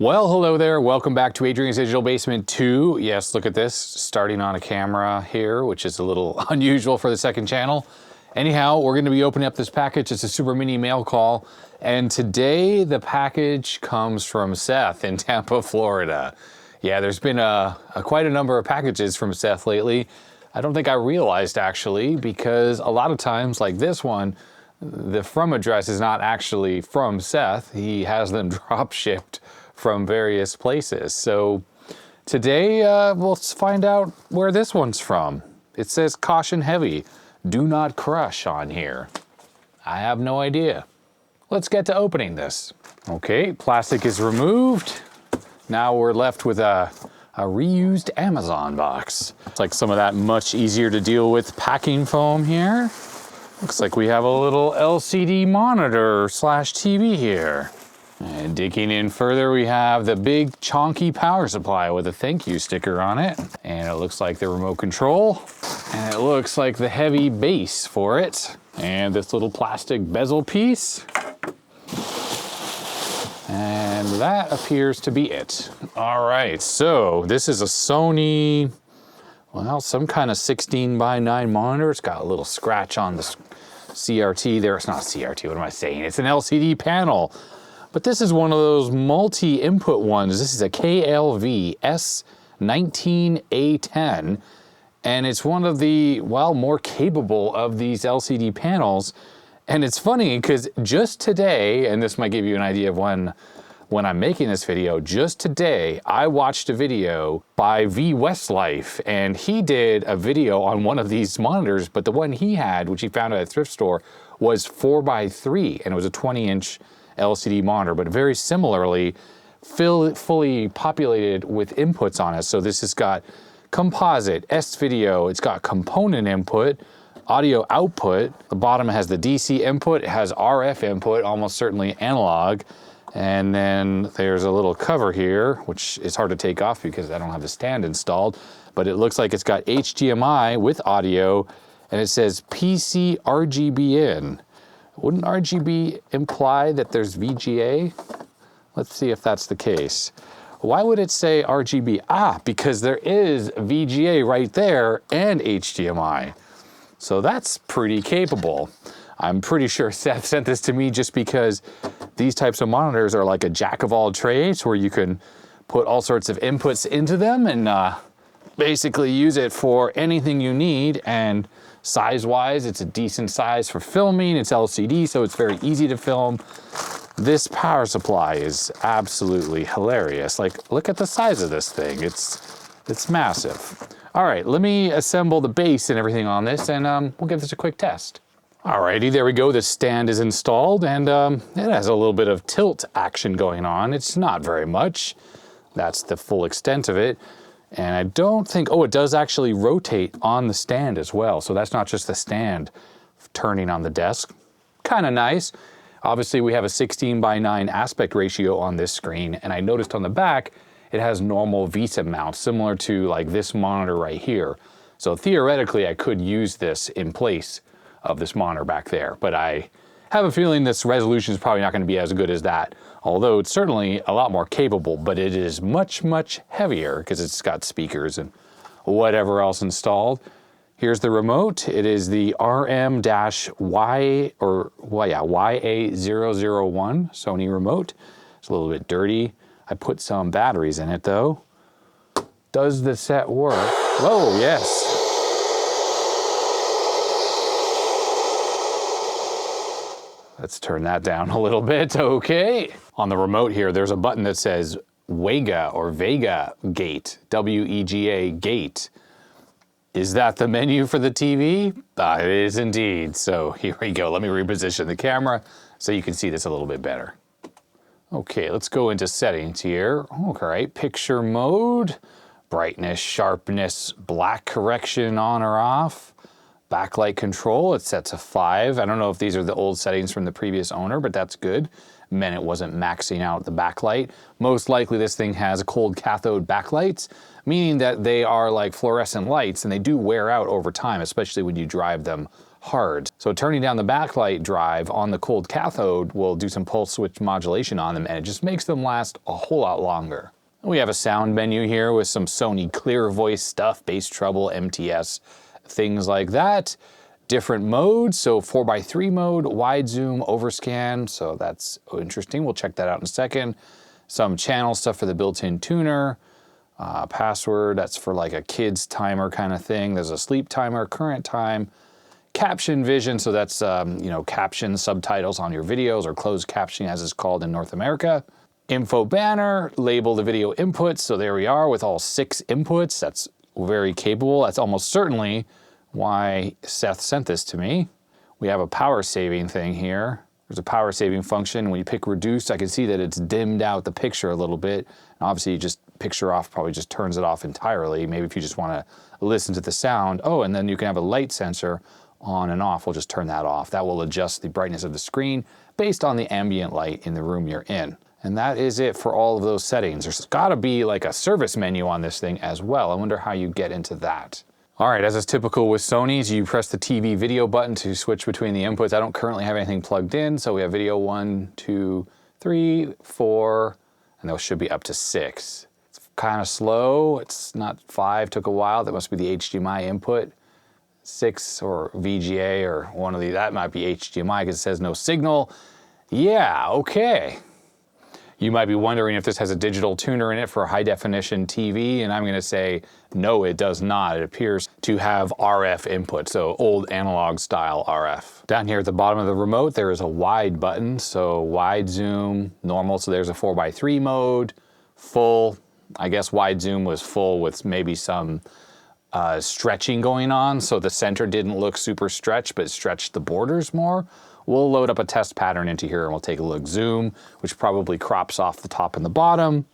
Well, hello there. Welcome back to Adrian's Digital Basement 2. Yes, look at this, starting on a camera here, which is a little unusual for the second channel. Anyhow, we're going to be opening up this package. It's a super mini mail call. And today the package comes from Seth in Tampa, Florida. Yeah, there's been quite a number of packages from Seth lately. I don't think I realized actually, because a lot of times like this one, the from address is not actually from Seth. He has them drop shipped from various places. So today we'll find out where this one's from. It says caution heavy, do not crush on here. I have no idea. Let's get to opening this. Okay, plastic is removed. Now we're left with a reused Amazon box. It's like some of that much easier to deal with packing foam here. Looks like we have a little LCD monitor slash TV here. And digging in further, we have the big chonky power supply with a thank you sticker on it. And it looks like the remote control. And it looks like the heavy base for it. And this little plastic bezel piece. And that appears to be it. All right, so this is a Sony, well, some kind of 16:9 monitor. It's got a little scratch on the CRT there. It's not CRT, what am I saying? It's an LCD panel. But this is one of those multi-input ones. This is a KLV-S19A10, and it's one of the, well, more capable of these LCD panels. And it's funny because just today, and this might give you an idea of when I'm making this video, just today I watched a video by VWestlife, and he did a video on one of these monitors, but the one he had, which he found at a thrift store, was 4x3, and it was a 20-inch LCD monitor, but very similarly fully populated with inputs on it. So this has got composite, S-video, it's got component input, audio output. The bottom has the DC input, it has RF input, almost certainly analog. And then there's a little cover here, which is hard to take off because I don't have the stand installed, but it looks like it's got HDMI with audio, and it says PC RGB in. Wouldn't RGB imply that there's VGA? Let's see if that's the case. Why would it say RGB? Ah, because there is VGA right there and HDMI. So that's pretty capable. I'm pretty sure Seth sent this to me just because these types of monitors are like a jack of all trades where you can put all sorts of inputs into them and basically use it for anything you need. And size-wise, it's a decent size for filming. It's LCD, so it's very easy to film. This power supply is absolutely hilarious. Like, look at the size of this thing. It's massive. All right, let me assemble the base and everything on this, and we'll give this a quick test. Alrighty, there we go. The stand is installed, and it has a little bit of tilt action going on. It's not very much. That's the full extent of it. And I don't think, oh, it does actually rotate on the stand as well. So that's not just the stand turning on the desk. Kind of nice. Obviously, we have a 16:9 aspect ratio on this screen. And I noticed on the back, it has normal VESA mount, similar to like this monitor right here. So theoretically, I could use this in place of this monitor back there. But I have a feeling this resolution is probably not going to be as good as that. Although it's certainly a lot more capable, but it is much, much heavier because it's got speakers and whatever else installed. Here's the remote. It is the YA001 Sony remote. It's a little bit dirty. I put some batteries in it though. Does the set work? Whoa, yes. Let's turn that down a little bit, okay. On the remote here, there's a button that says Wega or Vega Gate, W-E-G-A Gate. Is that the menu for the TV? It is indeed. So here we go. Let me reposition the camera so you can see this a little bit better. Okay, let's go into settings here. Okay, picture mode, brightness, sharpness, black correction on or off. Backlight control, it's set to 5. I don't know if these are the old settings from the previous owner, but that's good. Meant it wasn't maxing out the backlight. Most likely this thing has cold cathode backlights, meaning that they are like fluorescent lights and they do wear out over time, especially when you drive them hard. So turning down the backlight drive on the cold cathode will do some pulse width modulation on them, and it just makes them last a whole lot longer. We have a sound menu here with some Sony clear voice stuff, bass treble, MTS, things like that. Different modes, so 4x3 mode, wide zoom, overscan, so that's interesting. We'll check that out in a second. Some channel stuff for the built-in tuner. Password, that's for like a kid's timer kind of thing. There's a sleep timer, current time. Caption vision, so that's you know, caption subtitles on your videos, or closed captioning as it's called in North America. Info banner, label the video inputs, so there we are with all 6 inputs. That's very capable. That's almost certainly why Seth sent this to me. We have a power saving thing here. There's a power saving function. When you pick reduce, I can see that it's dimmed out the picture a little bit. And obviously you just picture off probably just turns it off entirely. Maybe if you just want to listen to the sound. Oh, and then you can have a light sensor on and off. We'll just turn that off. That will adjust the brightness of the screen based on the ambient light in the room you're in. And that is it for all of those settings. There's gotta be like a service menu on this thing as well. I wonder how you get into that. All right, as is typical with Sony's, you press the TV video button to switch between the inputs. I don't currently have anything plugged in, so we have video 1, 2, 3, 4, and those should be up to 6. It's kind of slow. It's not 5, took a while. That must be the HDMI input. 6 or VGA or one of these, that might be HDMI because it says no signal. Yeah, okay. You might be wondering if this has a digital tuner in it for high definition TV, and I'm gonna say, no, it does not. It appears to have RF input, so old analog style RF. Down here at the bottom of the remote, there is a wide button, so wide zoom, normal, so there's a 4x3 mode, full, I guess wide zoom was full with maybe some stretching going on, so the center didn't look super stretched, but stretched the borders more. We'll load up a test pattern into here and we'll take a look. Zoom, which probably crops off the top and the bottom,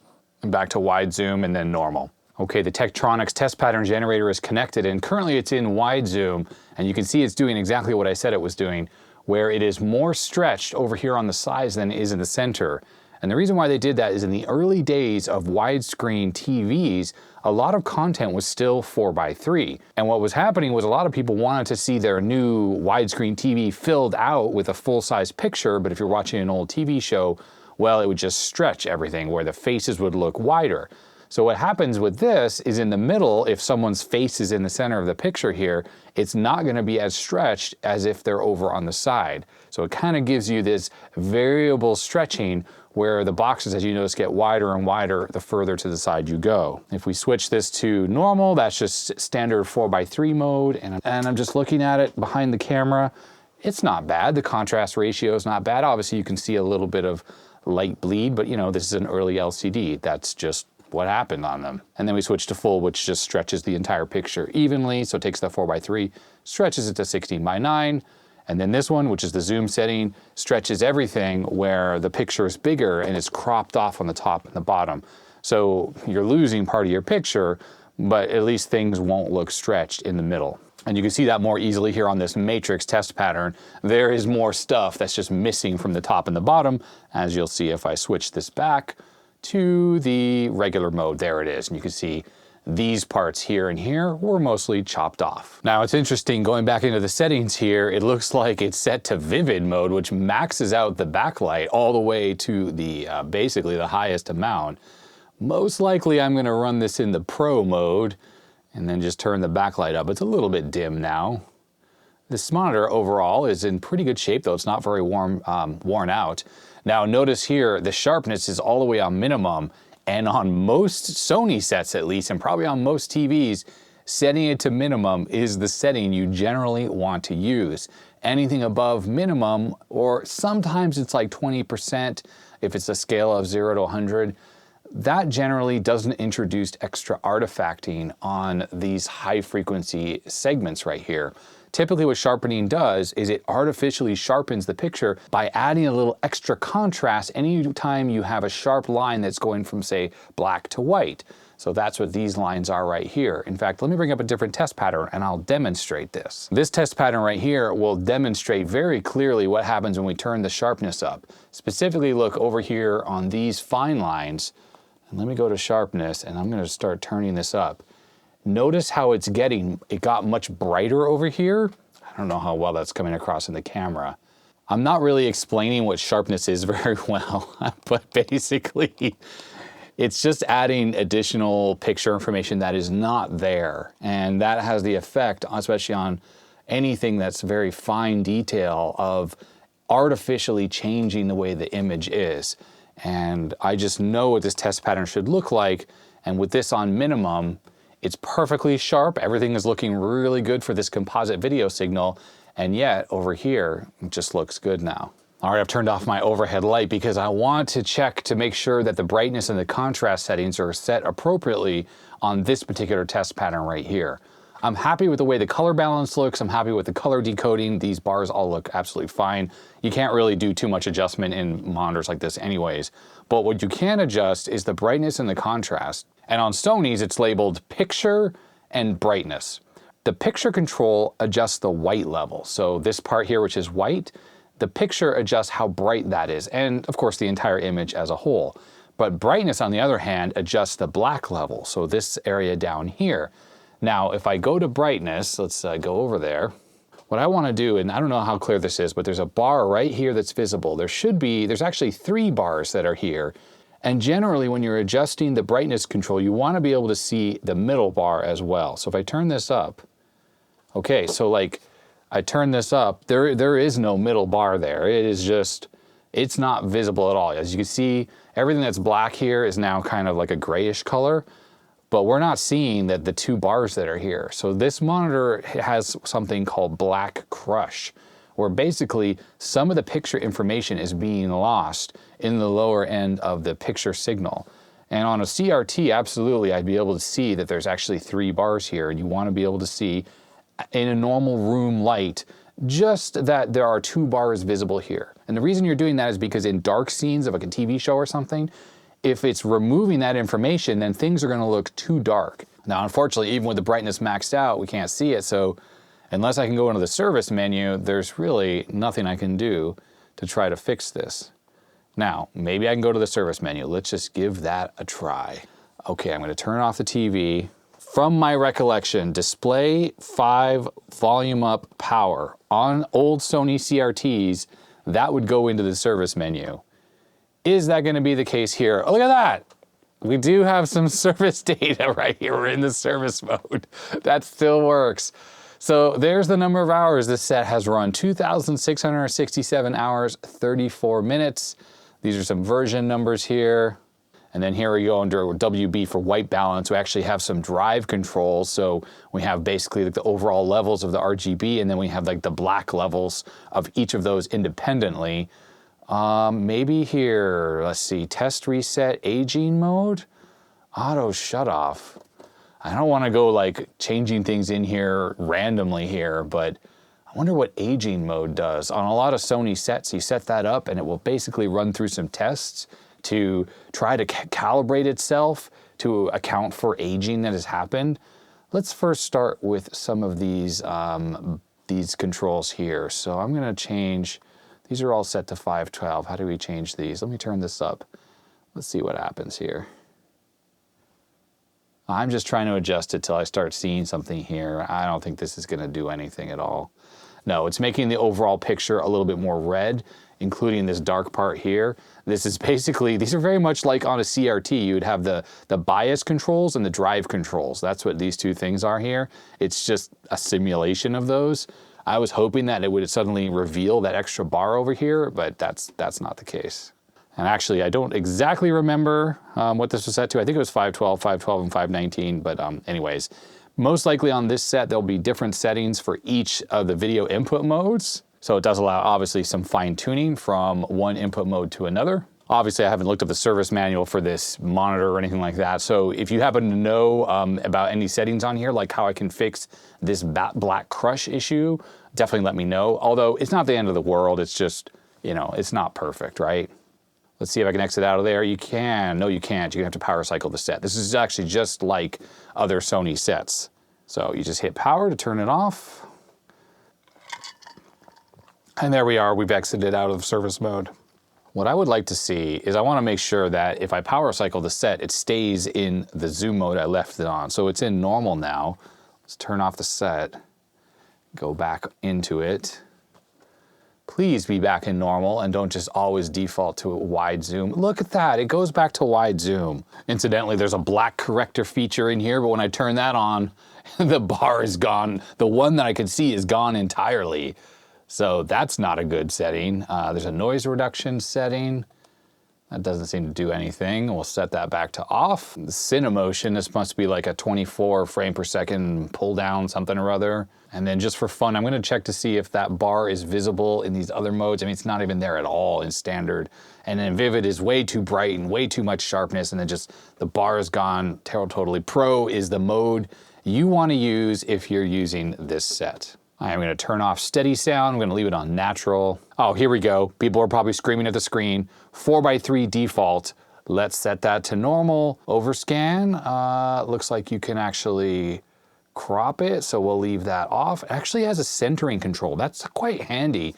and back to wide zoom and then normal. Okay, the Tektronix test pattern generator is connected and currently it's in wide zoom, and you can see it's doing exactly what I said it was doing, where it is more stretched over here on the sides than it is in the center. And the reason why they did that is in the early days of widescreen TVs, a lot of content was still 4x3. And what was happening was a lot of people wanted to see their new widescreen TV filled out with a full-size picture, but if you're watching an old TV show, well, it would just stretch everything where the faces would look wider. So what happens with this is in the middle, if someone's face is in the center of the picture here, it's not gonna be as stretched as if they're over on the side. So it kind of gives you this variable stretching where the boxes, as you notice, get wider and wider the further to the side you go. If we switch this to normal, that's just standard 4x3 mode, and I'm just looking at it behind the camera. It's not bad. The contrast ratio is not bad. Obviously, you can see a little bit of light bleed, but you know, this is an early LCD. That's just what happened on them. And then we switch to full, which just stretches the entire picture evenly. So it takes the 4x3, stretches it to 16:9. And then this one, which is the zoom setting, stretches everything where the picture is bigger and it's cropped off on the top and the bottom. So you're losing part of your picture, but at least things won't look stretched in the middle. And you can see that more easily here on this matrix test pattern. There is more stuff that's just missing from the top and the bottom, as you'll see if I switch this back to the regular mode. There it is, and you can see these parts here and here were mostly chopped off. Now it's interesting, going back into the settings here, it looks like it's set to vivid mode, which maxes out the backlight all the way to the basically the highest amount. Most likely I'm gonna run this in the Pro mode and then just turn the backlight up. It's a little bit dim now. This monitor overall is in pretty good shape, though it's not very worn out. Now notice here, the sharpness is all the way on minimum, and on most Sony sets at least, and probably on most TVs, setting it to minimum is the setting you generally want to use. Anything above minimum, or sometimes it's like 20% if it's a scale of 0 to 100, that generally doesn't introduce extra artifacting on these high frequency segments right here. Typically what sharpening does is it artificially sharpens the picture by adding a little extra contrast anytime you have a sharp line that's going from, say, black to white. So that's what these lines are right here. In fact, let me bring up a different test pattern and I'll demonstrate this. This test pattern right here will demonstrate very clearly what happens when we turn the sharpness up. Specifically, look over here on these fine lines, and let me go to sharpness, and I'm gonna start turning this up. Notice how it got much brighter over here. I don't know how well that's coming across in the camera. I'm not really explaining what sharpness is very well, but basically it's just adding additional picture information that is not there. And that has the effect, especially on anything that's very fine detail, of artificially changing the way the image is. And I just know what this test pattern should look like. And with this on minimum, it's perfectly sharp. Everything is looking really good for this composite video signal. And yet over here, it just looks good now. All right, I've turned off my overhead light because I want to check to make sure that the brightness and the contrast settings are set appropriately on this particular test pattern right here. I'm happy with the way the color balance looks. I'm happy with the color decoding. These bars all look absolutely fine. You can't really do too much adjustment in monitors like this anyways. But what you can adjust is the brightness and the contrast. And on Sony's, it's labeled picture and brightness. The picture control adjusts the white level. So this part here, which is white, the picture adjusts how bright that is. And of course, the entire image as a whole. But brightness, on the other hand, adjusts the black level. So this area down here. Now, if I go to brightness, let's go over there. What I want to do, and I don't know how clear this is, but there's a bar right here that's visible. There's actually 3 bars that are here. And generally, when you're adjusting the brightness control, you want to be able to see the middle bar as well. So if I turn this up, okay, so like I turn this up, there is no middle bar there. It is just, it's not visible at all. As you can see, everything that's black here is now kind of like a grayish color. But we're not seeing that the 2 bars that are here. So this monitor has something called black crush, where basically some of the picture information is being lost in the lower end of the picture signal. And on a CRT, absolutely, I'd be able to see that there's actually 3 bars here, and you want to be able to see in a normal room light just that there are 2 bars visible here. And the reason you're doing that is because in dark scenes of like a TV show or something, if it's removing that information, then things are going to look too dark. Now, unfortunately, even with the brightness maxed out, we can't see it. So unless I can go into the service menu, there's really nothing I can do to try to fix this. Now, maybe I can go to the service menu. Let's just give that a try. Okay, I'm going to turn off the TV. From my recollection, display 5 volume up power on old Sony CRTs, that would go into the service menu. Is that going to be the case here? Oh, look at that. We do have some service data right here. We're in the service mode. That still works. So there's the number of hours this set has run. 2,667 hours, 34 minutes. These are some version numbers here. And then here we go under WB for white balance. We actually have some drive controls. So we have basically like the overall levels of the RGB, and then we have like the black levels of each of those independently. Maybe here, let's see, test reset aging mode, auto shut off. I don't want to go like changing things in here randomly here, but I wonder what aging mode does. On a lot of Sony sets, you set that up and it will basically run through some tests to try to calibrate itself to account for aging that has happened. Let's first start with some of these controls here. So I'm going to change. These are all set to 512. How do we change these? Let me turn this up. Let's see what happens here. I'm just trying to adjust it till I start seeing something here. I don't think this is going to do anything at all. No, it's making the overall picture a little bit more red, including this dark part here. This is basically, these are very much like on a CRT. You would have the bias controls and the drive controls. That's what these 2 things are here. It's just a simulation of those. I was hoping that it would suddenly reveal that extra bar over here, but that's not the case. And actually, I don't exactly remember what this was set to. I think it was 512, 512, and 519, but anyways, most likely on this set, there'll be different settings for each of the video input modes. So it does allow, obviously, some fine tuning from one input mode to another. Obviously, I haven't looked up the service manual for this monitor or anything like that. So if you happen to know about any settings on here, like how I can fix this black crush issue, definitely let me know. Although it's not the end of the world. It's just, you know, it's not perfect, right? Let's see if I can exit out of there. You can. No, you can't. You're going to have to power cycle the set. This is actually just like other Sony sets. So you just hit power to turn it off. And there we are. We've exited out of service mode. What I would like to see is I want to make sure that if I power cycle the set, it stays in the zoom mode I left it on. So it's in normal now. Let's turn off the set. Go back into it. Please be back in normal and don't just always default to a wide zoom. Look at that, it goes back to wide zoom. Incidentally, there's a black corrector feature in here, but when I turn that on, the bar is gone. The one that I could see is gone entirely. So that's not a good setting. There's a noise reduction setting. That doesn't seem to do anything. We'll set that back to off. The Cinemotion, this must be like a 24 frame per second pull down something or other. And then just for fun, I'm gonna check to see if that bar is visible in these other modes. I mean, it's not even there at all in standard. And then Vivid is way too bright and way too much sharpness, and then just the bar is gone totally. Pro is the mode you wanna use if you're using this set. I'm gonna turn off steady sound, I'm gonna leave it on natural. Oh, here we go. People are probably screaming at the screen. 4:3 default. Let's set that to normal. Overscan, looks like you can actually crop it, so we'll leave that off. It actually has a centering control. That's quite handy.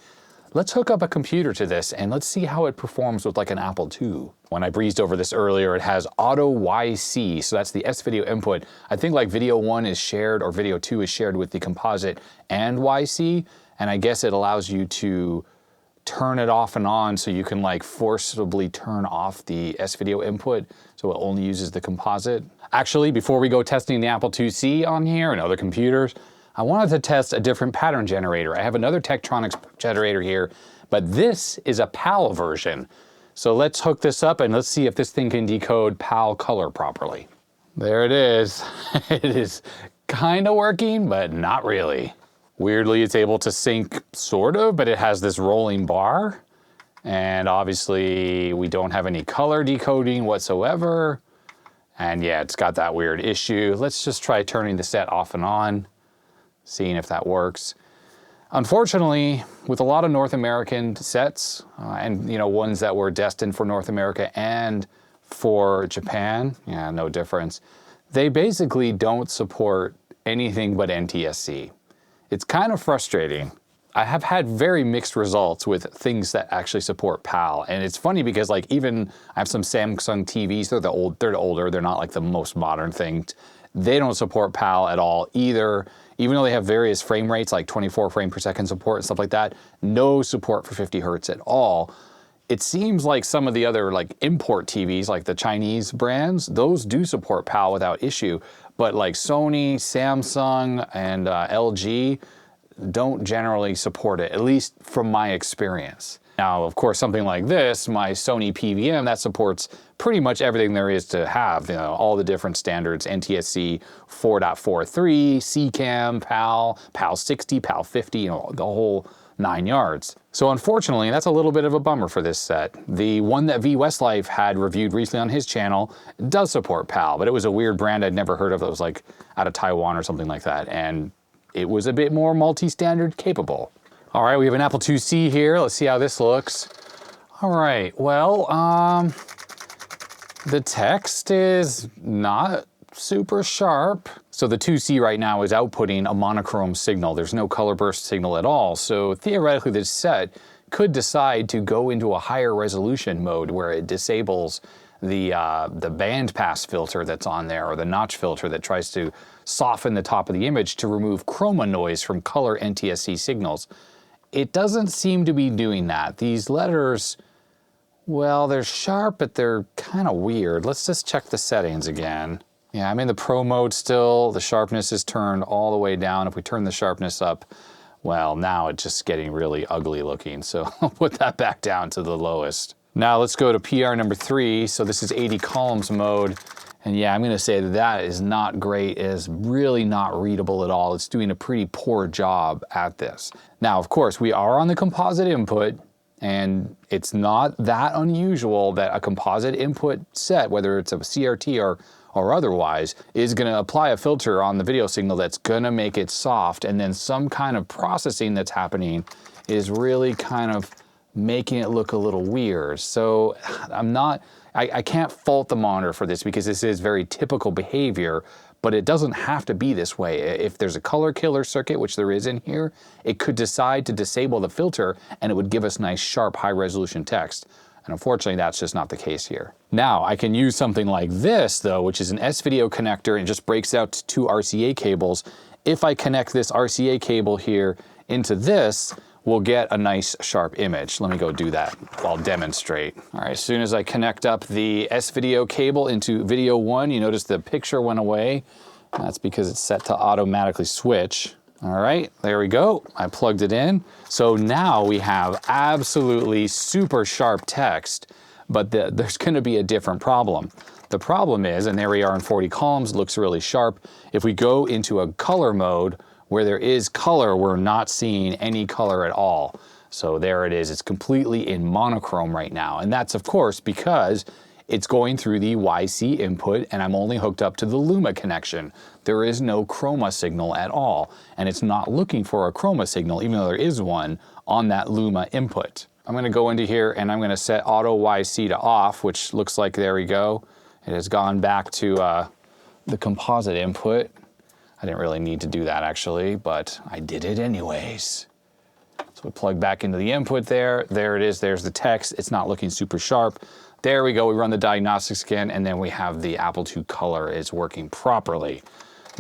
Let's hook up a computer to this and let's see how it performs with like an Apple II. When I breezed over this earlier, it has auto YC, so that's the S-Video input. I think like video 1 is shared or video 2 is shared with the composite and YC, and I guess it allows you to turn it off and on so you can like forcibly turn off the S-Video input so it only uses the composite. Actually, before we go testing the Apple IIc on here and other computers, I wanted to test a different pattern generator. I have another Tektronix generator here, but this is a PAL version. So let's hook this up and let's see if this thing can decode PAL color properly. There it is. It is kind of working, but not really. Weirdly, it's able to sync sort of, but it has this rolling bar. And obviously we don't have any color decoding whatsoever. And yeah, it's got that weird issue. Let's just try turning the set off and on, seeing if that works. Unfortunately, with a lot of North American sets, and you know, ones that were destined for North America and for Japan, yeah, no difference. They basically don't support anything but NTSC. It's kind of frustrating. I have had very mixed results with things that actually support PAL. And it's funny because like even I have some Samsung TVs, they're older, they're not like the most modern things. They don't support PAL at all either. Even though they have various frame rates like 24 frame per second support and stuff like that, no support for 50 hertz at all. It seems like some of the other like import TVs, like the Chinese brands, those do support PAL without issue. But like Sony, Samsung, and LG don't generally support it, at least from my experience. Now, of course, something like this, my Sony PVM, that supports pretty much everything there is to have, you know, all the different standards, NTSC 4.43, CCAM, PAL, PAL 60, PAL 50, you know, the whole 9 yards. So unfortunately, that's a little bit of a bummer for this set. The one that VWestlife had reviewed recently on his channel does support PAL, but it was a weird brand I'd never heard of that was like out of Taiwan or something like that. And it was a bit more multi-standard capable. All right, we have an Apple IIc here. Let's see how this looks. All right, well, the text is not super sharp. So the IIc right now is outputting a monochrome signal. There's no color burst signal at all. So theoretically, this set could decide to go into a higher resolution mode where it disables the bandpass filter that's on there, or the notch filter that tries to soften the top of the image to remove chroma noise from color NTSC signals. It doesn't seem to be doing that. These letters, well, they're sharp, but they're kind of weird. Let's just check the settings again. Yeah, I'm in the Pro mode still. The sharpness is turned all the way down. If we turn the sharpness up, well, now it's just getting really ugly looking. So I'll put that back down to the lowest. Now let's go to PR number 3. So this is 80 columns mode. And yeah, I'm gonna say that is not great. It is really not readable at all. It's doing a pretty poor job at this. Now, of course, we are on the composite input, and it's not that unusual that a composite input set, whether it's a CRT or otherwise, is gonna apply a filter on the video signal that's gonna make it soft, and then some kind of processing that's happening is really kind of making it look a little weird. So I can't fault the monitor for this because this is very typical behavior, but it doesn't have to be this way. If there's a color killer circuit, which there is in here, it could decide to disable the filter and it would give us nice, sharp, high resolution text. And unfortunately, that's just not the case here. Now, I can use something like this though, which is an S-Video connector and just breaks out to 2 RCA cables. if I connect this RCA cable here into this, we'll get a nice sharp image. Let me go do that. I'll demonstrate. All right, as soon as I connect up the S-Video cable into video 1, you notice the picture went away. That's because it's set to automatically switch. All right, there we go. I plugged it in. So now we have absolutely super sharp text, but there's gonna be a different problem. The problem is, and there we are in 40 columns, looks really sharp. If we go into a color mode, where there is color, we're not seeing any color at all. So there it is, it's completely in monochrome right now. And that's of course because it's going through the YC input and I'm only hooked up to the Luma connection. There is no chroma signal at all. And it's not looking for a chroma signal, even though there is one on that Luma input. I'm gonna go into here and I'm gonna set auto YC to off, which looks like, there we go. It has gone back to the composite input. I didn't really need to do that actually, but I did it anyways. So we plug back into the input there. There it is, there's the text. It's not looking super sharp. There we go, we run the diagnostics again, and then we have the Apple II color is working properly.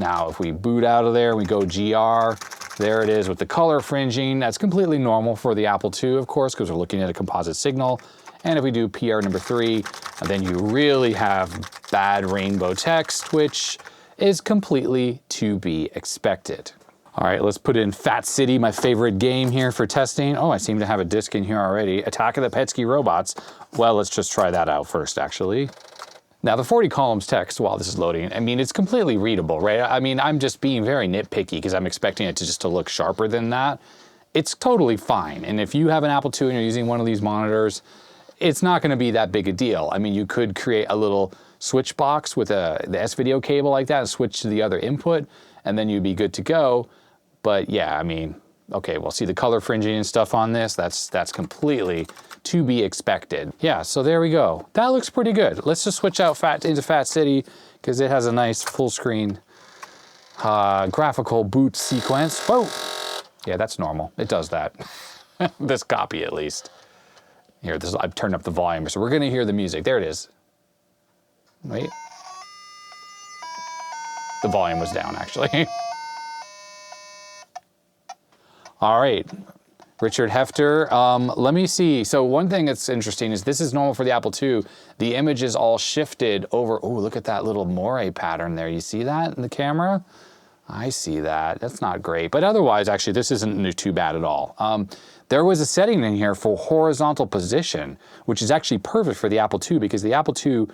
Now, if we boot out of there, we go GR, there it is with the color fringing. That's completely normal for the Apple II, of course, because we're looking at a composite signal. And if we do PR number 3, then you really have bad rainbow text, which is completely to be expected. All right, let's put in Fat City, my favorite game here for testing. Oh, I seem to have a disc in here already. Attack of the Petsky Robots. Well, let's just try that out first, actually. Now, the 40 columns text, while this is loading, I mean, it's completely readable, right? I mean, I'm just being very nitpicky because I'm expecting it to just to look sharper than that. It's totally fine. And if you have an Apple II and you're using one of these monitors, it's not gonna be that big a deal. I mean, you could create a little switch box with the S-Video cable like that and switch to the other input, and then you'd be good to go. But yeah, I mean, okay, well, see the color fringing and stuff on this, that's completely to be expected. Yeah, so there we go. That looks pretty good. Let's just switch out into Fat City because it has a nice full screen graphical boot sequence. Whoa, yeah, that's normal. It does that. This copy at least. Here, I've turned up the volume, so we're gonna hear the music. There it is. Wait. The volume was down, actually. All right, Richard Hefter. Let me see. So one thing that's interesting is this is normal for the Apple II. The image is all shifted over. Oh, look at that little moire pattern there. You see that in the camera? I see that. That's not great. But otherwise, actually, this isn't too bad at all. There was a setting in here for horizontal position, which is actually perfect for the Apple II because the Apple II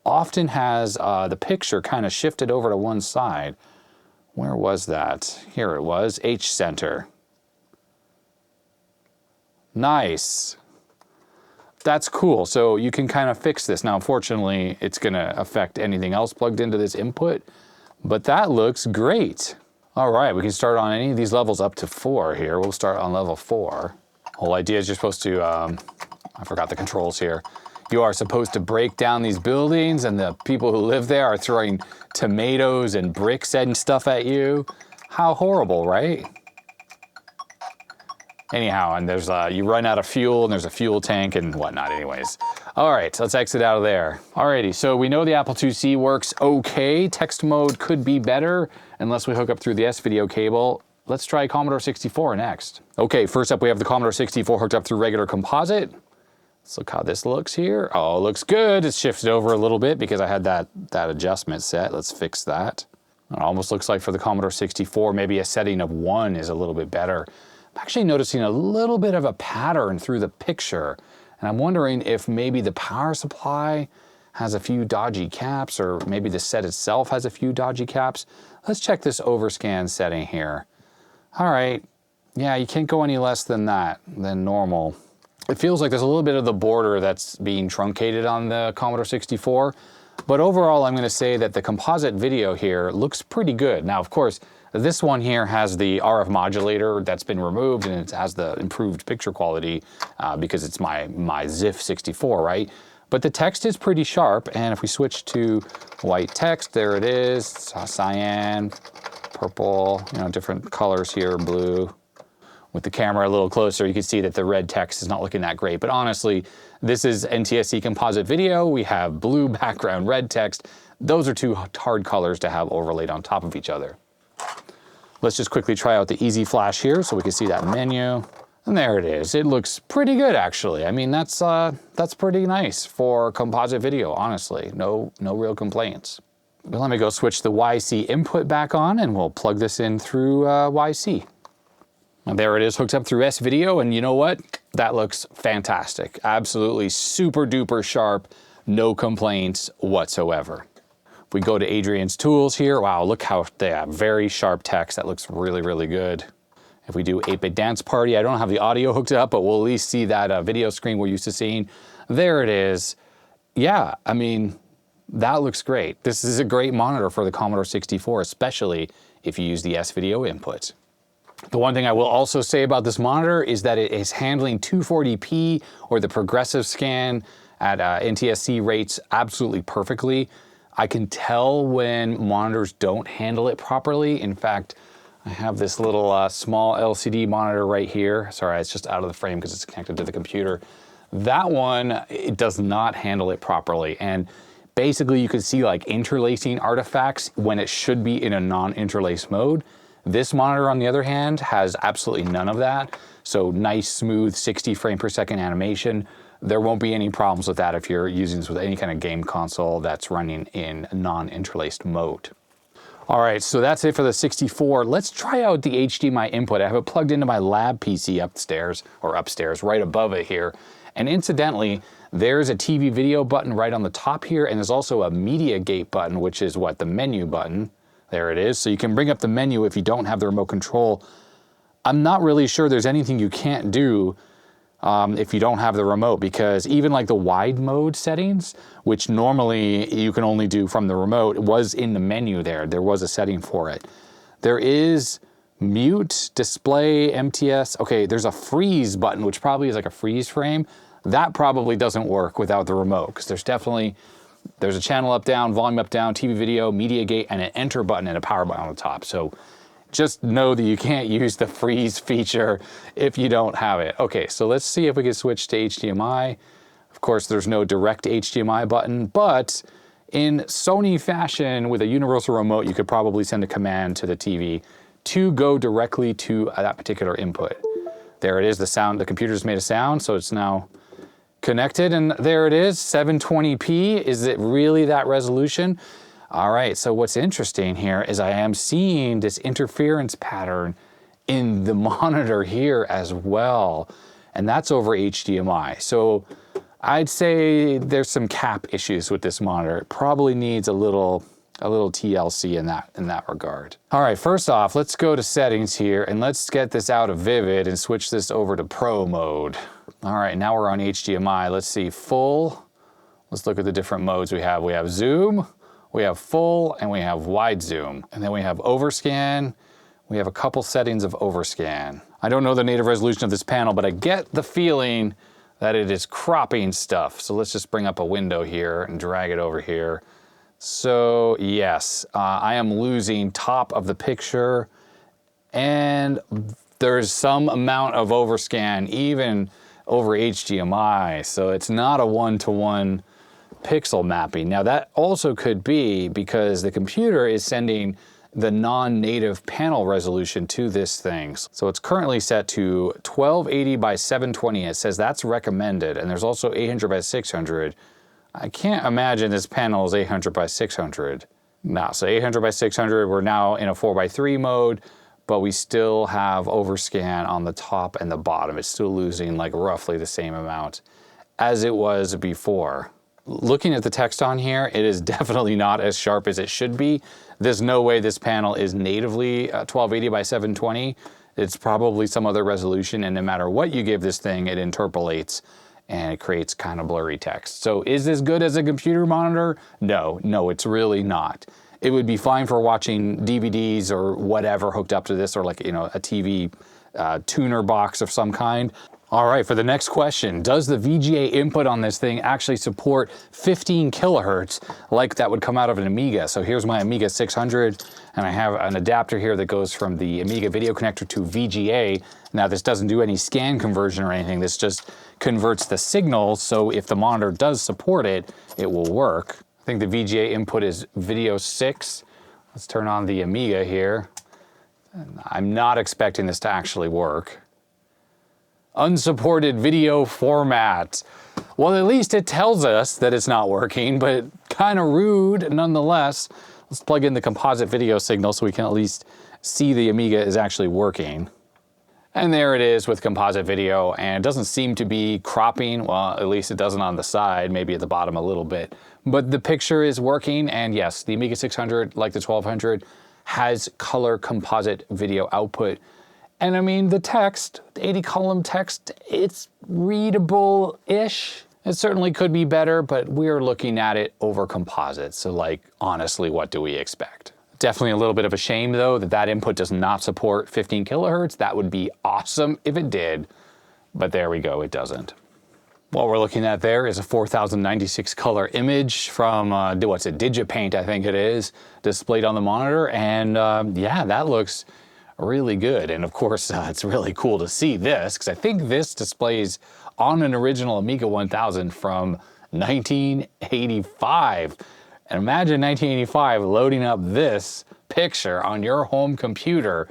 often has the picture kind of shifted over to one side. Where was that? Here it was, H center. Nice. That's cool. So you can kind of fix this. Now, unfortunately, it's gonna affect anything else plugged into this input, but that looks great. All right, we can start on any of these levels up to 4 here. We'll start on level 4. Whole idea is you're supposed to, I forgot the controls here. You are supposed to break down these buildings and the people who live there are throwing tomatoes and bricks and stuff at you. How horrible, right? Anyhow, and there's you run out of fuel and there's a fuel tank and whatnot anyways. All right, so let's exit out of there. Alrighty, so we know the Apple IIc works okay. Text mode could be better unless we hook up through the S-Video cable. Let's try Commodore 64 next. Okay, first up we have the Commodore 64 hooked up through regular composite. Let's look how this looks here. Oh, it looks good. It's shifted over a little bit because I had that adjustment set. Let's fix that. It almost looks like for the Commodore 64, maybe a setting of 1 is a little bit better. I'm actually noticing a little bit of a pattern through the picture, and I'm wondering if maybe the power supply has a few dodgy caps, or maybe the set itself has a few dodgy caps. Let's check this overscan setting here. All right, yeah, you can't go any less than that, than normal. It feels like there's a little bit of the border that's being truncated on the Commodore 64, but overall I'm gonna say that the composite video here looks pretty good. Now, of course, this one here has the RF modulator that's been removed and it has the improved picture quality because it's my ZIF 64, right? But the text is pretty sharp, and if we switch to white text, there it is, cyan, purple, you know, different colors here, blue. With the camera a little closer, you can see that the red text is not looking that great, but honestly, this is NTSC composite video. We have blue background, red text. Those are two hard colors to have overlaid on top of each other. Let's just quickly try out the Easy Flash here so we can see that menu. And there it is. It looks pretty good, actually. I mean, that's pretty nice for composite video, honestly. No real complaints. But let me go switch the YC input back on, and we'll plug this in through YC. And there it is, hooked up through S-Video, and you know what? That looks fantastic. Absolutely super duper sharp, no complaints whatsoever. If we go to Adrian's tools here, wow, look how they have very sharp text. That looks really, really good. If we do 8-bit dance party, I don't have the audio hooked up, but we'll at least see that video screen we're used to seeing. There it is. Yeah, I mean, that looks great. This is a great monitor for the Commodore 64, especially if you use the S-Video input. The one thing I will also say about this monitor is that it is handling 240p or the progressive scan at NTSC rates absolutely perfectly. I can tell when monitors don't handle it properly. In fact, I have this little small LCD monitor right here. Sorry, it's just out of the frame because it's connected to the computer. That one, it does not handle it properly. And basically you can see like interlacing artifacts when it should be in a non-interlace mode. This monitor, on the other hand, has absolutely none of that. So nice, smooth 60 frame per second animation. There won't be any problems with that if you're using this with any kind of game console that's running in non-interlaced mode. All right, so that's it for the 64. Let's try out the HDMI input. I have it plugged into my lab PC upstairs, right above it here. And incidentally, there's a TV video button right on the top here, and there's also a media gate button, which is what, the menu button. There it is. So you can bring up the menu if you don't have the remote control. I'm not really sure there's anything you can't do if you don't have the remote, because even like the wide mode settings, which normally you can only do from the remote, it was in the menu there. There was a setting for it. There is mute, display, MTS. Okay, there's a freeze button, which probably is like a freeze frame. That probably doesn't work without the remote, because there's a channel up, down, volume up, down, TV video, media gate, and an enter button and a power button on the top. So just know that you can't use the freeze feature if you don't have it. Okay, so let's see if we can switch to HDMI. Of course, there's no direct HDMI button, but in Sony fashion with a universal remote, you could probably send a command to the TV to go directly to that particular input. There it is, the sound, the computer's made a sound, so it's now connected, and there it is, 720p. Is it really that resolution? All right, so what's interesting here is I am seeing this interference pattern in the monitor here as well, and that's over HDMI. So I'd say there's some cap issues with this monitor. It probably needs a little TLC in that regard. All right, first off, let's go to settings here, and let's get this out of Vivid and switch this over to Pro mode. All right, now we're on HDMI. Let's see, full. Let's look at the different modes we have. We have zoom, we have full, and we have wide zoom. And then we have overscan. We have a couple settings of overscan. I don't know the native resolution of this panel, but I get the feeling that it is cropping stuff. So let's just bring up a window here and drag it over here. So yes, I am losing top of the picture, and there's some amount of overscan even over HDMI, so it's not a one-to-one pixel mapping. Now that also could be because the computer is sending the non-native panel resolution to this thing. So it's currently set to 1280 by 720. It says that's recommended, and there's also 800 by 600. I can't imagine this panel is 800 by 600. No, so 800 by 600, we're now in a 4:3 mode, but we still have overscan on the top and the bottom. It's still losing like roughly the same amount as it was before. Looking at the text on here, it is definitely not as sharp as it should be. There's no way this panel is natively 1280 by 720. It's probably some other resolution, and no matter what you give this thing, it interpolates and it creates kind of blurry text. So is this good as a computer monitor? No, it's really not. It would be fine for watching DVDs or whatever hooked up to this, or like, you know, a TV tuner box of some kind. All right, for the next question, does the VGA input on this thing actually support 15 kilohertz like that would come out of an Amiga? So here's my Amiga 600, and I have an adapter here that goes from the Amiga video connector to VGA. Now this doesn't do any scan conversion or anything, this just converts the signal, so if the monitor does support it, it will work. I think the VGA input is video 6. Let's turn on the Amiga here. I'm not expecting this to actually work. Unsupported video format. Well, at least it tells us that it's not working, but kind of rude nonetheless. Let's plug in the composite video signal so we can at least see the Amiga is actually working. And there it is with composite video, and it doesn't seem to be cropping. Well, at least it doesn't on the side, maybe at the bottom a little bit. But the picture is working, and yes, the Amiga 600, like the 1200, has color composite video output. And I mean, the text, the 80-column text, it's readable-ish. It certainly could be better, but we're looking at it over composite. So like, honestly, what do we expect? Definitely a little bit of a shame though that that input does not support 15 kilohertz. That would be awesome if it did, but there we go, it doesn't. What we're looking at there is a 4096 color image from, what's it, Digipaint, I think it is, displayed on the monitor. And yeah, that looks really good. And of course, it's really cool to see this, because I think this displays on an original Amiga 1000 from 1985. And imagine 1985 loading up this picture on your home computer.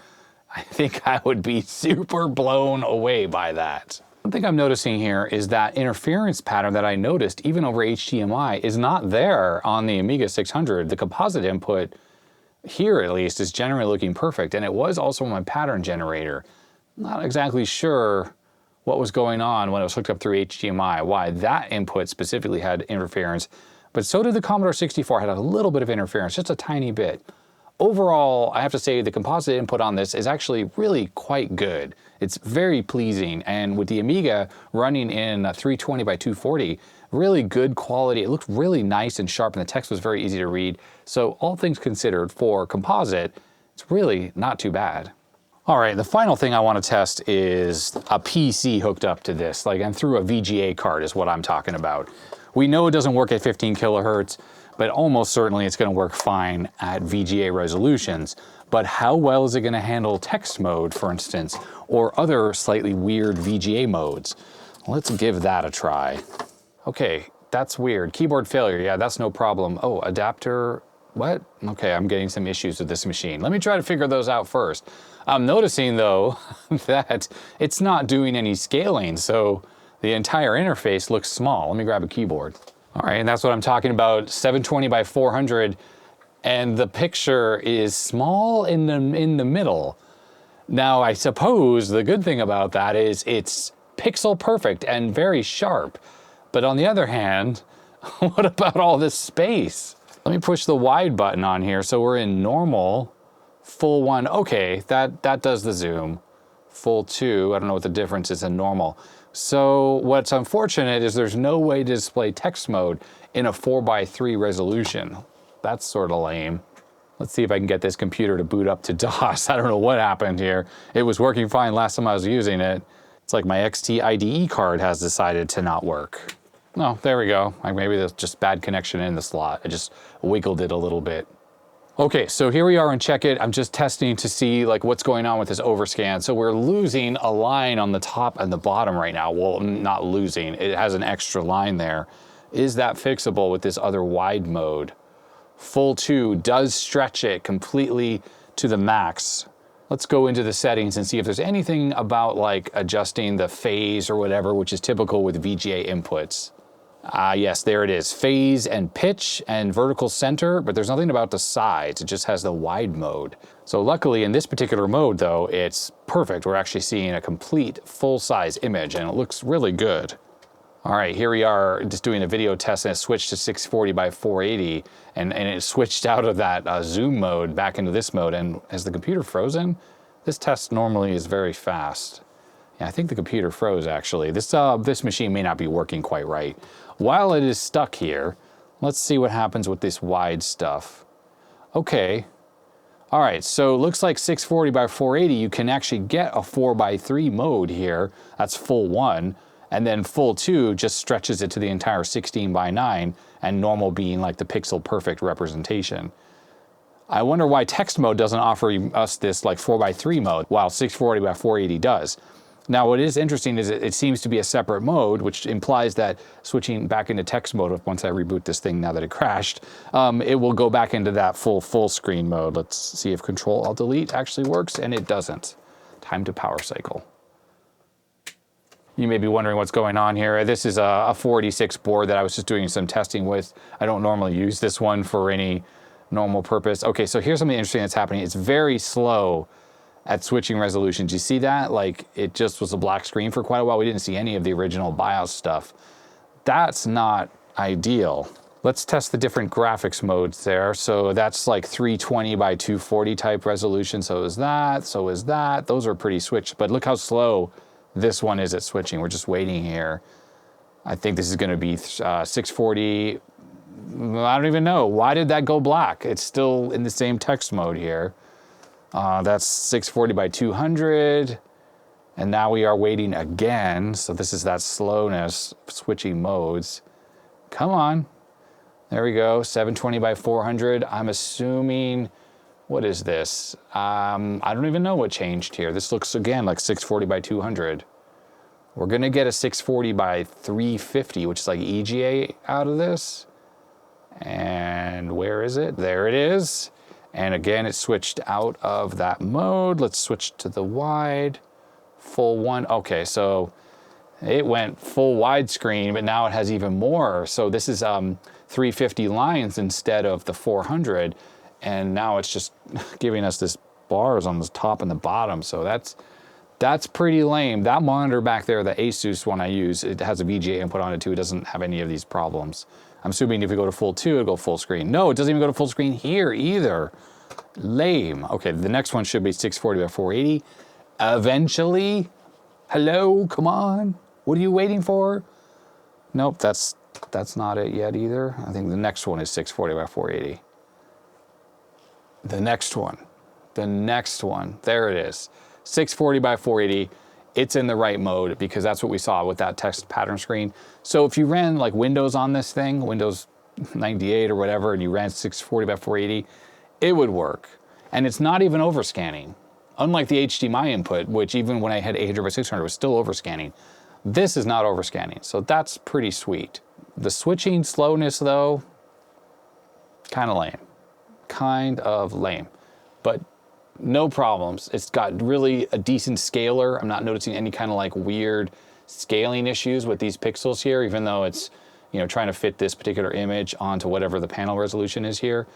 I think I would be super blown away by that. One thing I'm noticing here is that interference pattern that I noticed even over HDMI is not there on the Amiga 600. The composite input here at least is generally looking perfect, and it was also on my pattern generator. Not exactly sure what was going on when it was hooked up through HDMI, why that input specifically had interference, but so did the Commodore 64, had a little bit of interference, just a tiny bit. Overall, I have to say the composite input on this is actually really quite good. It's very pleasing, and with the Amiga running in 320 by 240, really good quality. It looked really nice and sharp, and the text was very easy to read. So all things considered, for composite, it's really not too bad. All right, the final thing I want to test is a PC hooked up to this, like, and through a VGA card is what I'm talking about. We know it doesn't work at 15 kilohertz, but almost certainly it's going to work fine at VGA resolutions. But how well is it going to handle text mode, for instance, or other slightly weird VGA modes? Let's give that a try. Okay, that's weird. Keyboard failure, yeah, that's no problem. Oh, adapter, what? Okay, I'm getting some issues with this machine. Let me try to figure those out first. I'm noticing though that it's not doing any scaling, so the entire interface looks small. Let me grab a keyboard. All right, and that's what I'm talking about, 720 by 400, and the picture is small in the middle. Now, I suppose the good thing about that is it's pixel perfect and very sharp. But on the other hand, what about all this space? Let me push the wide button on here so we're in normal, full 1. Okay, that does the zoom. Full 2, I don't know what the difference is in normal. So what's unfortunate is there's no way to display text mode in a 4:3 resolution. That's sort of lame. Let's see if I can get this computer to boot up to DOS. I don't know what happened here. It was working fine last time I was using it. It's like my XT IDE card has decided to not work. No, there we go. Like maybe there's just bad connection in the slot. I just wiggled it a little bit. Okay, so here we are in Check It. I'm just testing to see like what's going on with this overscan. So we're losing a line on the top and the bottom right now. Well, not losing, it has an extra line there. Is that fixable with this other wide mode? Full 2 does stretch it completely to the max. Let's go into the settings and see if there's anything about like adjusting the phase or whatever, which is typical with VGA inputs. Yes, there it is. Phase and pitch and vertical center, but there's nothing about the sides. It just has the wide mode. So luckily in this particular mode though, it's perfect. We're actually seeing a complete full-size image and it looks really good. All right, here we are just doing a video test and it switched to 640 by 480 and it switched out of that zoom mode back into this mode. And has the computer frozen? This test normally is very fast. Yeah, I think the computer froze actually. This machine may not be working quite right. While it is stuck here, let's see what happens with this wide stuff. Okay. All right, so it looks like 640 by 480, you can actually get a 4:3 mode here. That's full 1. And then full 2 just stretches it to the entire 16:9, and normal being like the pixel perfect representation. I wonder why text mode doesn't offer us this like 4:3 mode, while 640 by 480 does. Now, what is interesting is it seems to be a separate mode, which implies that switching back into text mode, once I reboot this thing now that it crashed, it will go back into that full screen mode. Let's see if Control-Alt-Delete actually works, and it doesn't. Time to power cycle. You may be wondering what's going on here. This is a 486 board that I was just doing some testing with. I don't normally use this one for any normal purpose. Okay, so here's something interesting that's happening. It's very slow at switching resolutions. You see that? Like, it just was a black screen for quite a while. We didn't see any of the original BIOS stuff. That's not ideal. Let's test the different graphics modes there. So that's like 320 by 240 type resolution. So is that, so is that. Those are pretty switched, but look how slow this one is at switching. We're just waiting here. I think this is gonna be 640. I don't even know. Why did that go black? It's still in the same text mode here. That's 640 by 200. And now we are waiting again. So this is that slowness, switching modes. Come on. There we go, 720 by 400. I'm assuming, what is this? I don't even know what changed here. This looks, again, like 640 by 200. We're gonna get a 640 by 350, which is like EGA out of this. And where is it? There it is. And again, it switched out of that mode. Let's switch to the wide, full one. Okay, so it went full widescreen, but now it has even more. So this is 350 lines instead of the 400. And now it's just giving us this bars on the top and the bottom. So that's pretty lame. That monitor back there, the Asus one I use, it has a VGA input on it too. It doesn't have any of these problems. I'm assuming if we go to full 2, it'll go full screen. No, it doesn't even go to full screen here either. Lame. Okay, the next one should be 640 by 480. Eventually. Hello, come on. What are you waiting for? Nope, that's not it yet either. I think the next one is 640 by 480. The next one, there it is. 640 by 480. It's in the right mode because that's what we saw with that text pattern screen. So if you ran like Windows on this thing, Windows 98 or whatever, and you ran 640 by 480, it would work. And it's not even overscanning. Unlike the HDMI input, which even when I had 800 by 600 was still overscanning. This is not overscanning, so that's pretty sweet. The switching slowness though, kind of lame. But no problems. It's got really a decent scaler. I'm not noticing any kind of like weird scaling issues with these pixels here, even though it's, you know, trying to fit this particular image onto whatever the panel resolution is here.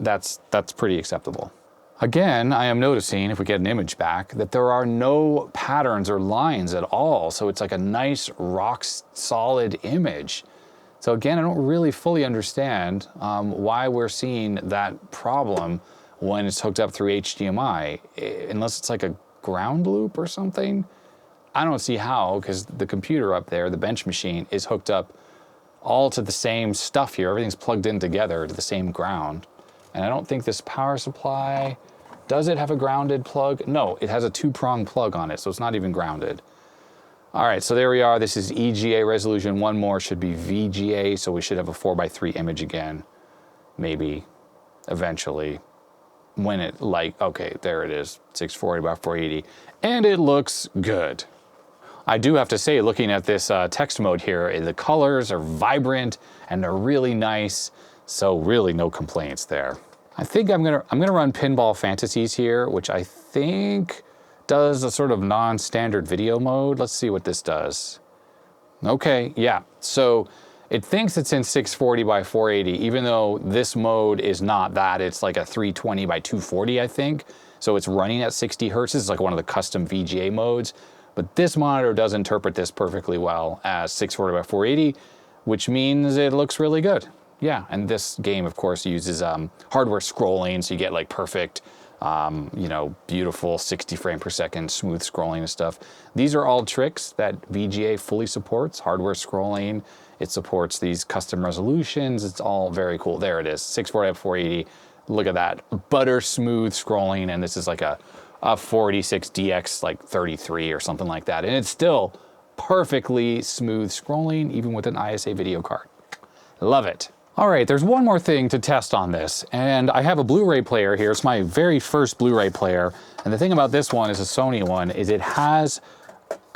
That's pretty acceptable. Again, I am noticing, if we get an image back, that there are no patterns or lines at all. So it's like a nice rock solid image. So again, I don't really fully understand why we're seeing that problem when it's hooked up through HDMI, unless it's like a ground loop or something. I don't see how, because the computer up there, the bench machine, is hooked up all to the same stuff here. Everything's plugged in together to the same ground. And I don't think this power supply, does it have a grounded plug? No, it has a 2-prong plug on it, so it's not even grounded. All right, so there we are. This is EGA resolution. One more should be VGA, so we should have a 4:3 image again, maybe, eventually. When it, like, okay, there it is, 640 by 480, and it looks good. I do have to say, looking at this text mode here, the colors are vibrant and they're really nice, so really no complaints there. I think I'm gonna run Pinball Fantasies here, which I think does a sort of non-standard video mode. Let's see what this does. Okay, yeah, so it thinks it's in 640 by 480, even though this mode is not that. It's like a 320 by 240, I think. So it's running at 60 hertz. It's like one of the custom VGA modes. But this monitor does interpret this perfectly well as 640 by 480, which means it looks really good. Yeah, and this game, of course, uses hardware scrolling, so you get like perfect, you know, beautiful 60 frame per second smooth scrolling and stuff. These are all tricks that VGA fully supports, hardware scrolling. It supports these custom resolutions. It's all very cool. There it is, 640 by 480. Look at that, butter smooth scrolling, and this is like a 486DX like 33 or something like that. And it's still perfectly smooth scrolling, even with an ISA video card. Love it. All right, there's one more thing to test on this, and I have a Blu-ray player here. It's my very first Blu-ray player, and the thing about this one is a Sony one, is it has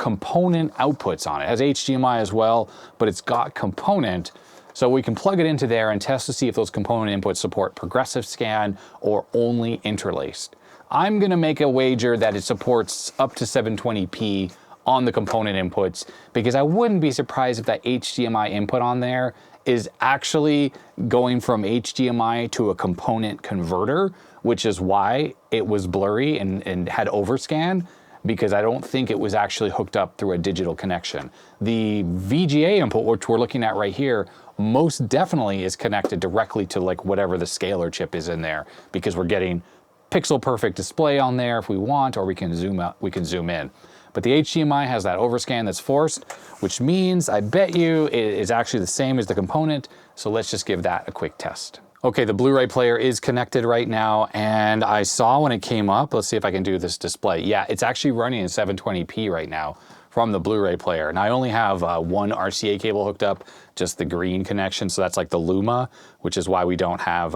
component outputs on it. It has HDMI as well, but it's got component. So we can plug it into there and test to see if those component inputs support progressive scan or only interlaced. I'm gonna make a wager that it supports up to 720p on the component inputs, because I wouldn't be surprised if that HDMI input on there is actually going from HDMI to a component converter, which is why it was blurry and had overscan, because I don't think it was actually hooked up through a digital connection. The VGA input, which we're looking at right here, most definitely is connected directly to like whatever the scaler chip is in there, because we're getting pixel perfect display on there if we want, or we can zoom out, we can zoom in. But the HDMI has that overscan that's forced, which means I bet you it is actually the same as the component. So let's just give that a quick test. Okay, the Blu-ray player is connected right now, and I saw when it came up, let's see if I can do this display. Yeah, it's actually running in 720p right now from the Blu-ray player. And I only have one RCA cable hooked up, just the green connection. So that's like the Luma, which is why we don't have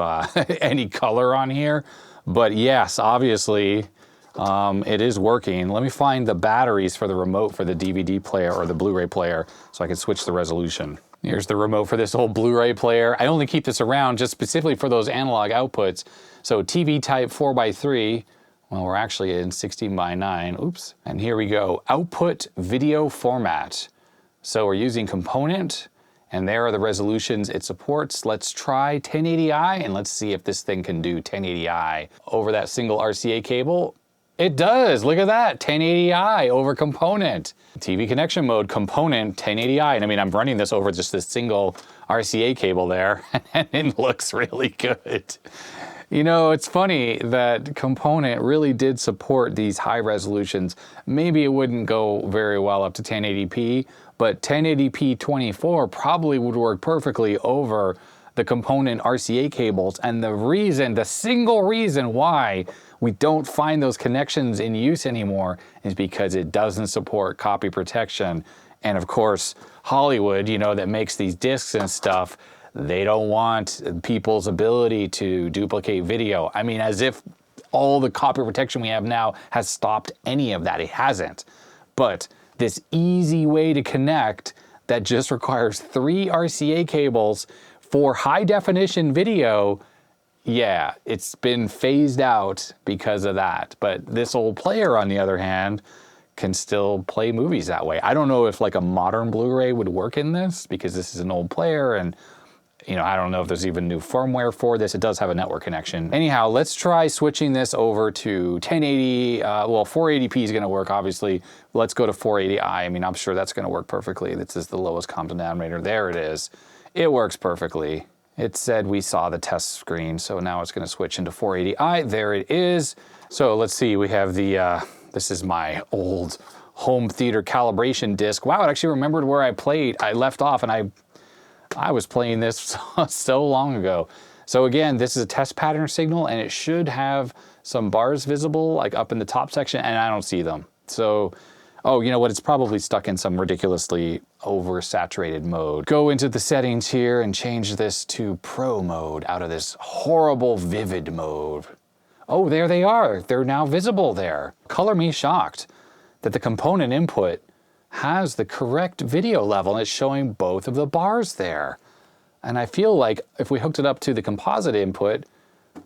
any color on here. But yes, obviously, it is working. Let me find the batteries for the remote for the DVD player or the Blu-ray player so I can switch the resolution. Here's the remote for this old Blu-ray player. I only keep this around just specifically for those analog outputs. So TV type 4x3, well, we're actually in 16:9, oops. And here we go, output video format. So we're using component, and there are the resolutions it supports. Let's try 1080i, and let's see if this thing can do 1080i over that single RCA cable. It does, look at that, 1080i over component. TV connection mode, component, 1080i. And I mean, I'm running this over just this single RCA cable there, and it looks really good. You know, it's funny that component really did support these high resolutions. Maybe it wouldn't go very well up to 1080p, but 1080p 24 probably would work perfectly over the component RCA cables. And the reason, the single reason why we don't find those connections in use anymore is because it doesn't support copy protection. And of course, Hollywood, you know, that makes these discs and stuff, they don't want people's ability to duplicate video. I mean, as if all the copy protection we have now has stopped any of that. It hasn't. But this easy way to connect that just requires 3 RCA cables for high definition video, yeah, it's been phased out because of that. But this old player, on the other hand, can still play movies that way. I don't know if like a modern Blu-ray would work in this, because this is an old player, and you know, I don't know if there's even new firmware for this. It does have a network connection. Anyhow, let's try switching this over to 1080. Well, 480p is gonna work, obviously. Let's go to 480i. I mean, I'm sure that's gonna work perfectly. This is the lowest common denominator. There it is. It works perfectly. It said we saw the test screen, so now it's gonna switch into 480i. There it is. So let's see, we have the, this is my old home theater calibration disc. Wow, it actually remembered where I left off, and I was playing this so long ago. So again, this is a test pattern signal, and it should have some bars visible, like up in the top section, and I don't see them. So, oh, you know what? It's probably stuck in some ridiculously oversaturated mode. Go into the settings here and change this to Pro mode out of this horrible vivid mode. Oh, there they are. They're now visible there. Color me shocked that the component input has the correct video level, and it's showing both of the bars there. And I feel like if we hooked it up to the composite input,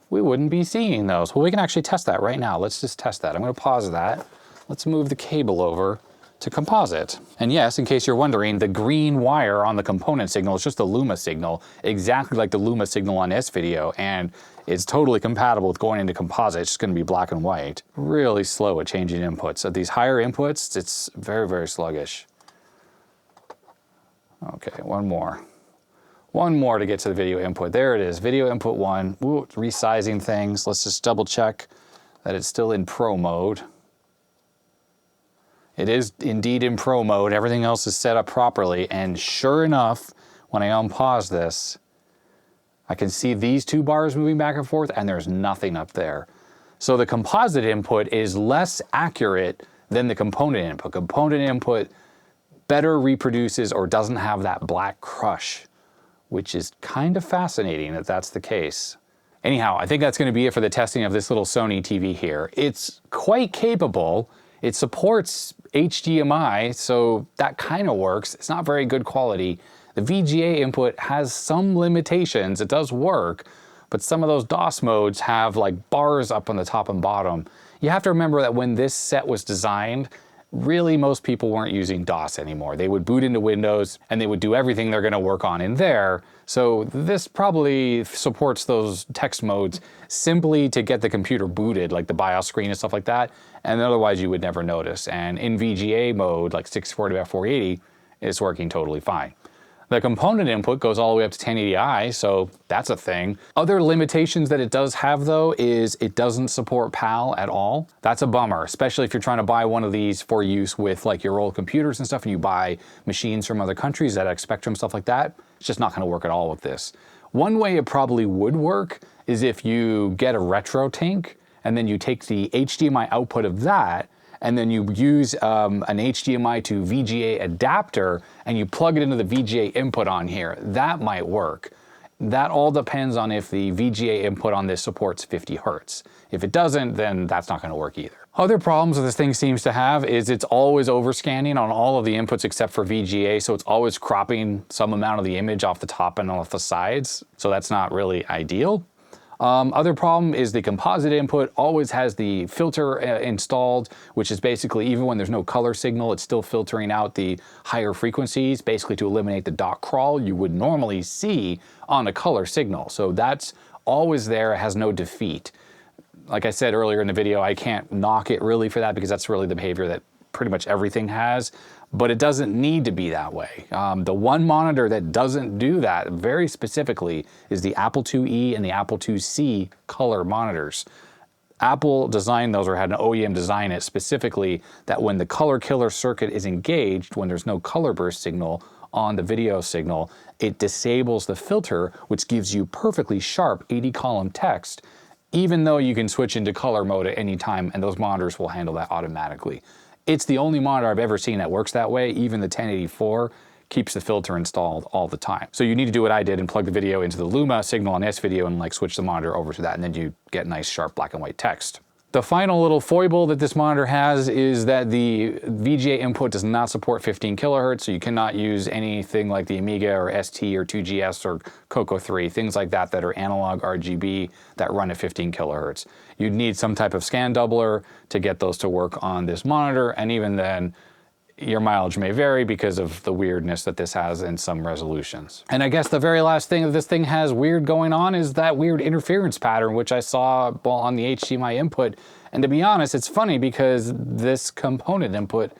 we wouldn't be seeing those. Well, we can actually test that right now. Let's just test that. I'm gonna pause that. Let's move the cable over to composite. And yes, in case you're wondering, the green wire on the component signal is just a Luma signal, exactly like the Luma signal on this video, and it's totally compatible with going into composite. It's just gonna be black and white. Really slow at changing inputs. So these higher inputs, it's very, very sluggish. Okay, one more. One more to get to the video input. There it is, video input 1. Ooh, resizing things. Let's just double check that it's still in Pro mode. It is indeed in Pro mode. Everything else is set up properly. And sure enough, when I unpause this, I can see these 2 bars moving back and forth, and there's nothing up there. So the composite input is less accurate than the component input. Component input better reproduces or doesn't have that black crush, which is kind of fascinating if that's the case. Anyhow, I think that's gonna be it for the testing of this little Sony TV here. It's quite capable. It supports HDMI, so that kind of works. It's not very good quality. The VGA input has some limitations. It does work, but some of those DOS modes have like bars up on the top and bottom. You have to remember that when this set was designed, really most people weren't using DOS anymore. They would boot into Windows and they would do everything they're gonna work on in there. So this probably supports those text modes simply to get the computer booted, like the BIOS screen and stuff like that. And otherwise you would never notice. And in VGA mode, like 640 by 480, it's working totally fine. The component input goes all the way up to 1080i, so that's a thing. Other limitations that it does have though is it doesn't support PAL at all. That's a bummer, especially if you're trying to buy one of these for use with like your old computers and stuff, and you buy machines from other countries that have Spectrum, stuff like that. It's just not gonna work at all with this. One way it probably would work is if you get a retro tank and then you take the HDMI output of that and then you use an HDMI to VGA adapter and you plug it into the VGA input on here. That might work. That all depends on if the VGA input on this supports 50 Hertz. If it doesn't, then that's not gonna work either. Other problems that this thing seems to have is it's always overscanning on all of the inputs except for VGA, so it's always cropping some amount of the image off the top and off the sides, so that's not really ideal. Other problem is the composite input always has the filter installed, which is basically, even when there's no color signal, it's still filtering out the higher frequencies, basically to eliminate the dot crawl you would normally see on a color signal. So that's always there, it has no defeat. Like I said earlier in the video, I can't knock it really for that because that's really the behavior that pretty much everything has, but it doesn't need to be that way. The one monitor that doesn't do that very specifically is the Apple IIe and the Apple IIc color monitors. Apple designed those, or had an OEM design it specifically, that when the color killer circuit is engaged, when there's no color burst signal on the video signal, it disables the filter, which gives you perfectly sharp 80 column text, even though you can switch into color mode at any time and those monitors will handle that automatically. It's the only monitor I've ever seen that works that way. Even the 1084 keeps the filter installed all the time. So you need to do what I did and plug the video into the Luma signal on S-Video and like switch the monitor over to that, and then you get nice sharp black and white text. The final little foible that this monitor has is that the VGA input does not support 15 kilohertz, so you cannot use anything like the Amiga or ST or 2GS or Coco 3, things like that that are analog RGB that run at 15 kilohertz. You'd need some type of scan doubler to get those to work on this monitor, and even then, your mileage may vary because of the weirdness that this has in some resolutions. And I guess the very last thing that this thing has weird going on is that weird interference pattern, which I saw on the HDMI input. And to be honest, it's funny because this component input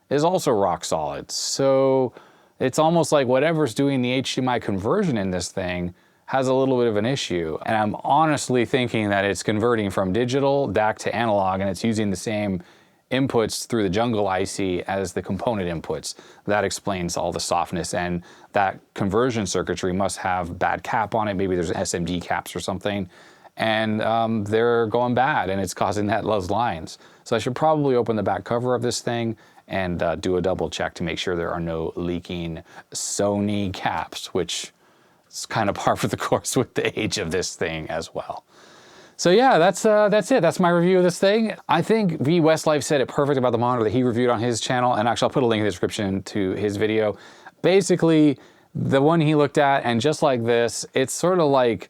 is also rock solid. So it's almost like whatever's doing the HDMI conversion in this thing has a little bit of an issue. And I'm honestly thinking that it's converting from digital DAC to analog, and it's using the same inputs through the Jungle IC as the component inputs. That explains all the softness, and that conversion circuitry must have bad cap on it. Maybe there's SMD caps or something, and they're going bad, and it's causing those lines. So I should probably open the back cover of this thing and do a double check to make sure there are no leaking Sony caps, which is kind of par for the course with the age of this thing as well. So yeah, that's it. That's my review of this thing. I think VWestlife said it perfect about the monitor that he reviewed on his channel, and actually I'll put a link in the description to his video. Basically, the one he looked at, and just like this, it's sort of like,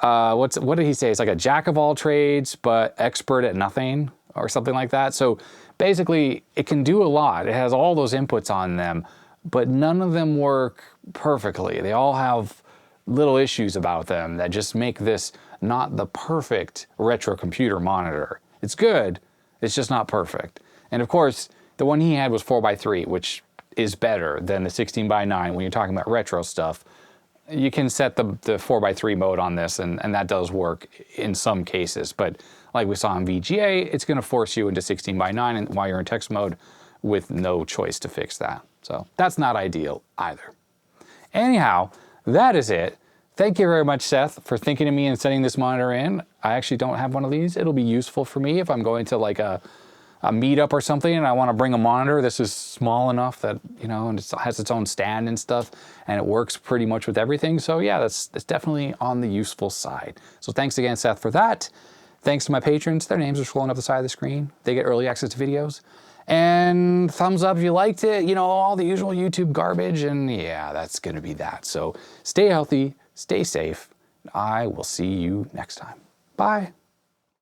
what did he say? It's like a jack of all trades, but expert at nothing, or something like that. So basically, it can do a lot. It has all those inputs on them, but none of them work perfectly. They all have little issues about them that just make this not the perfect retro computer monitor. It's good, it's just not perfect. And of course, the one he had was 4x3, which is better than the 16:9 when you're talking about retro stuff. You can set the 4x3 mode on this, and that does work in some cases, but like we saw in VGA, it's gonna force you into 16:9 and while you're in text mode with no choice to fix that. So that's not ideal either. Anyhow, that is it. Thank you very much, Seth, for thinking of me and sending this monitor in. I actually don't have one of these. It'll be useful for me if I'm going to like a meetup or something and I want to bring a monitor. This is small enough that, you know, and it has its own stand and stuff, and it works pretty much with everything. So yeah, that's definitely on the useful side. So thanks again, Seth, for that. Thanks to my patrons, their names are scrolling up the side of the screen. They get early access to videos. And thumbs up if you liked it, you know, all the usual YouTube garbage, and yeah, that's gonna be that. So stay healthy, stay safe. I will see you next time. Bye.